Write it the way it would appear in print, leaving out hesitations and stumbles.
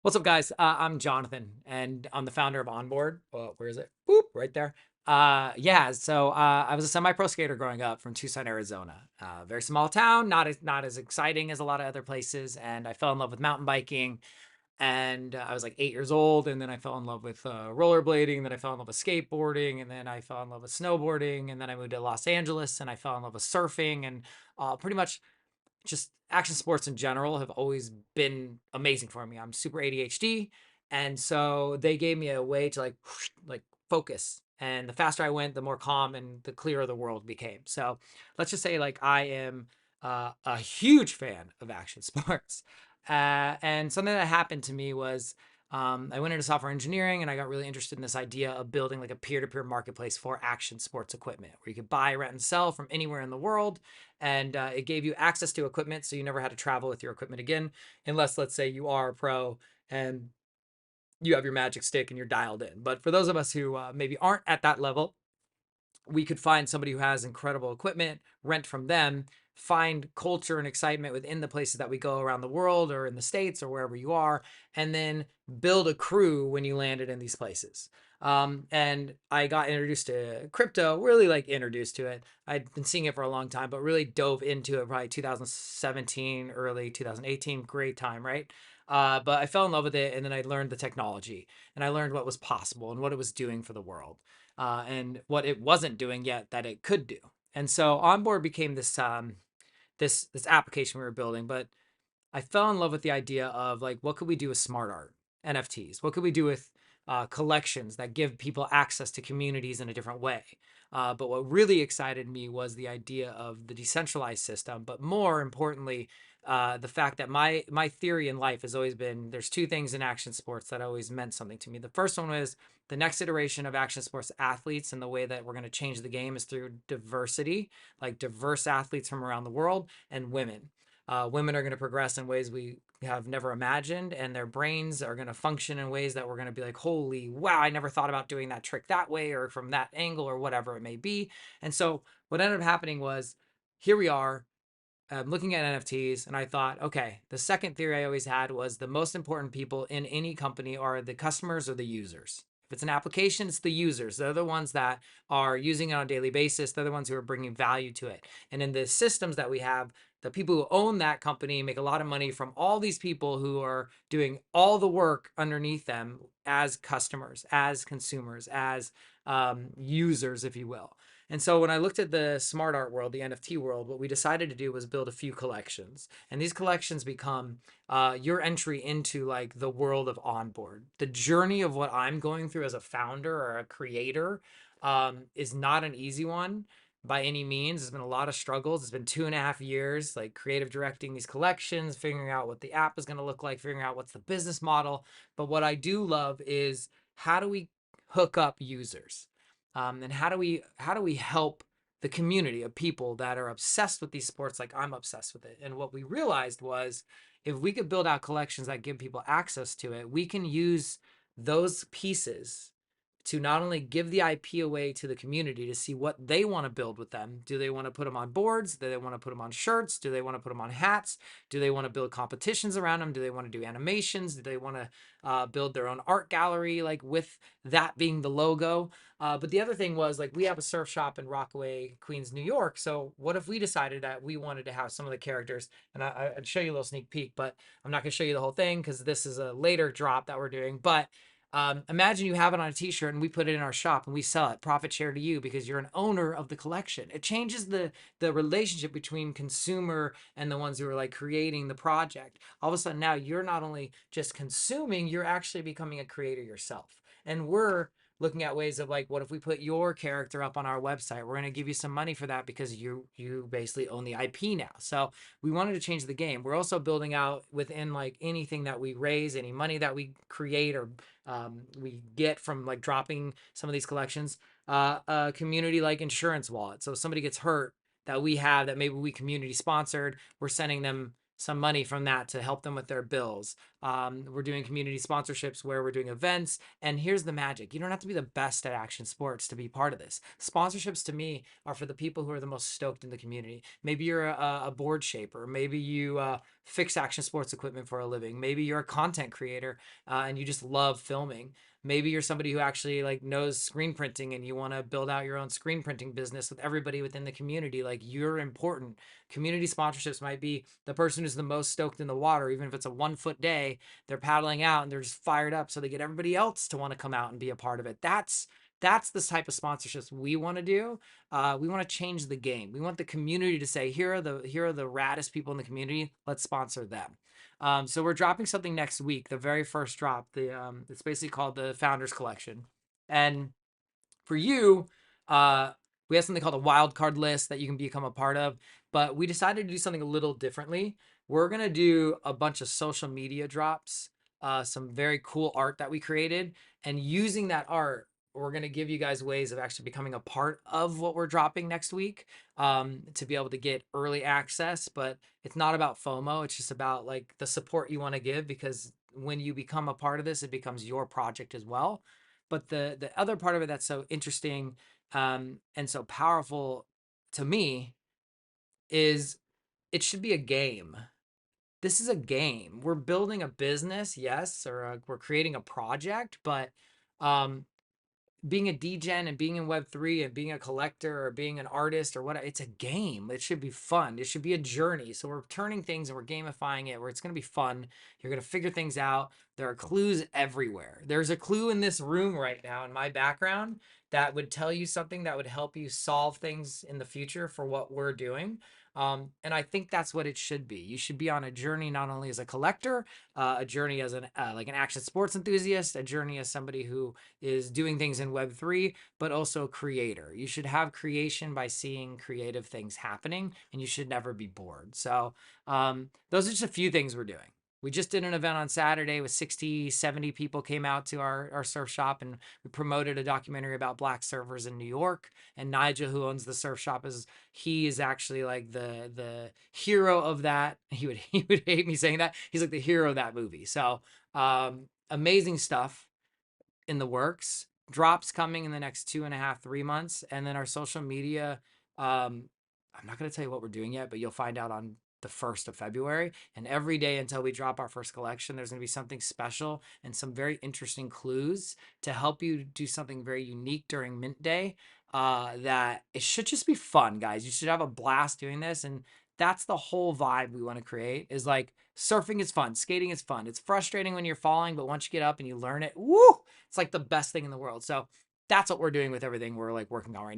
What's up, guys? I'm Jonathan, and I'm the founder of Onboard. Where is it? Boop, right there. I was a semi-pro skater growing up from Tucson, Arizona. Very small town, not as exciting as a lot of other places. And I fell in love with mountain biking. And I was like 8 years old, and then I fell in love with rollerblading. And then I fell in love with skateboarding, and then I fell in love with snowboarding. And then I moved to Los Angeles, and I fell in love with surfing. And pretty much just action sports in general have always been amazing for me. I'm super ADHD, and so they gave me a way to like focus. And the faster I went, the more calm and the clearer the world became. So let's just say like I am a huge fan of action sports. And something that happened to me was I went into software engineering and I got really interested in this idea of building like a peer-to-peer marketplace for action sports equipment where you could buy, rent, and sell from anywhere in the world. And it gave you access to equipment so you never had to travel with your equipment again, unless, let's say, you are a pro and you have your magic stick and you're dialed in. But for those of us who maybe aren't at that level, we could find somebody who has incredible equipment, rent from them, find culture and excitement within the places that we go around the world or in the States or wherever you are, and then build a crew when you landed in these places. And I got introduced to crypto, really like introduced to it. I'd been seeing it for a long time, but really dove into it probably 2017, early 2018. Great time, right? But I fell in love with it, and then I learned the technology, and I learned what was possible and what it was doing for the world, and what it wasn't doing yet that it could do. And so Onboard became this application we were building. But I fell in love with the idea of like, what could we do with smart art, NFTs? What could we do with collections that give people access to communities in a different way? But what really excited me was the idea of the decentralized system. But more importantly, the fact that my theory in life has always been there's two things in action sports that always meant something to me. The first one was the next iteration of action sports athletes, and the way that we're going to change the game is through diversity, like diverse athletes from around the world, and women. Women are going to progress in ways we have never imagined, and their brains are going to function in ways that we're going to be like, holy wow, I never thought about doing that trick that way or from that angle or whatever it may be. And so what ended up happening was here we are, looking at NFTs, and I thought, okay, the second theory I always had was the most important people in any company are the customers or the users. If it's an application, it's the users. They're the ones that are using it on a daily basis. They're the ones who are bringing value to it. And in the systems that we have, the people who own that company make a lot of money from all these people who are doing all the work underneath them as customers, as consumers, as users, if you will. And so when I looked at the smart art world, the NFT world, what we decided to do was build a few collections. And these collections become your entry into like the world of Onboard. The journey of what I'm going through as a founder or a creator is not an easy one by any means. There's been a lot of struggles. It's been 2.5 years, like creative directing these collections, figuring out what the app is going to look like, figuring out what's the business model. But what I do love is how do we hook up users? And how do we help the community of people that are obsessed with these sports like I'm obsessed with it? And what we realized was if we could build out collections that give people access to it, we can use those pieces to not only give the IP away to the community to see what they want to build with them. Do they want to put them on boards? Do they want to put them on shirts? Do they want to put them on hats? Do they want to build competitions around them? Do they want to do animations? Do they want to build their own art gallery, like with that being the logo? But the other thing was like we have a surf shop in Rockaway, Queens, New York. So what if we decided that we wanted to have some of the characters, and I'd show you a little sneak peek, but I'm not going to show you the whole thing because this is a later drop that we're doing. But imagine you have it on a t-shirt and we put it in our shop and we sell it, profit share to you because you're an owner of the collection. It changes the relationship between consumer and the ones who are like creating the project. All of a sudden now you're not only just consuming, you're actually becoming a creator yourself. And we're looking at ways of like, what if we put your character up on our website? We're going to give you some money for that because you basically own the IP now. So we wanted to change the game. We're also building out within like anything that we raise, any money that we create or we get from like dropping some of these collections, a community like insurance wallet. So if somebody gets hurt that we have that maybe we community sponsored, we're sending them some money from that to help them with their bills. We're doing community sponsorships where we're doing events. And here's the magic: you don't have to be the best at action sports to be part of this. Sponsorships to me are for the people who are the most stoked in the community. Maybe you're a board shaper. Maybe you fix action sports equipment for a living. Maybe you're a content creator and you just love filming. Maybe you're somebody who actually like knows screen printing and you want to build out your own screen printing business with everybody within the community. Like, you're important. Community sponsorships might be the person who's the most stoked in the water. Even if it's a 1 foot day, they're paddling out and they're just fired up, so they get everybody else to want to come out and be a part of it. That's the type of sponsorships we want to do. We want to change the game. We want the community to say, here are the raddest people in the community. Let's sponsor them. So we're dropping something next week. The very first drop. It's basically called the Founders Collection. And for you, we have something called a wild card list that you can become a part of. But we decided to do something a little differently. We're gonna do a bunch of social media drops, some very cool art that we created, and using that art, we're gonna give you guys ways of actually becoming a part of what we're dropping next week, to be able to get early access. But it's not about FOMO. It's just about like the support you want to give, because when you become a part of this, it becomes your project as well. But the other part of it that's so interesting, and so powerful to me, is it should be a game. This is a game. We're building a business, yes, or we're creating a project, but um, being a degen and being in Web3 and being a collector or being an artist or what, it's a game. It should be fun. It should be a journey. So we're turning things and we're gamifying it where it's going to be fun. You're going to figure things out. There are clues everywhere. There's a clue in this room right now in my background that would tell you something that would help you solve things in the future for what we're doing. And I think that's what it should be. You should be on a journey, not only as a collector, a journey as an like an action sports enthusiast, a journey as somebody who is doing things in Web3, but also a creator. You should have creation by seeing creative things happening, and you should never be bored. So those are just a few things we're doing. We just did an event on Saturday with 60, 70 people came out to our surf shop, and we promoted a documentary about black surfers in New York. And Nigel, who owns the surf shop, he is actually like the hero of that. He would hate me saying that. He's like the hero of that movie. So amazing stuff in the works. Drops coming in the next 2.5, 3 months. And then our social media, I'm not going to tell you what we're doing yet, but you'll find out on the 1st of February. And every day until we drop our first collection, there's going to be something special and some very interesting clues to help you do something very unique during Mint Day. That it should just be fun, guys. You should have a blast doing this. And that's the whole vibe we want to create, is like, surfing is fun. Skating is fun. It's frustrating when you're falling, but once you get up and you learn it, woo, it's like the best thing in the world. So that's what we're doing with everything we're like working on right now.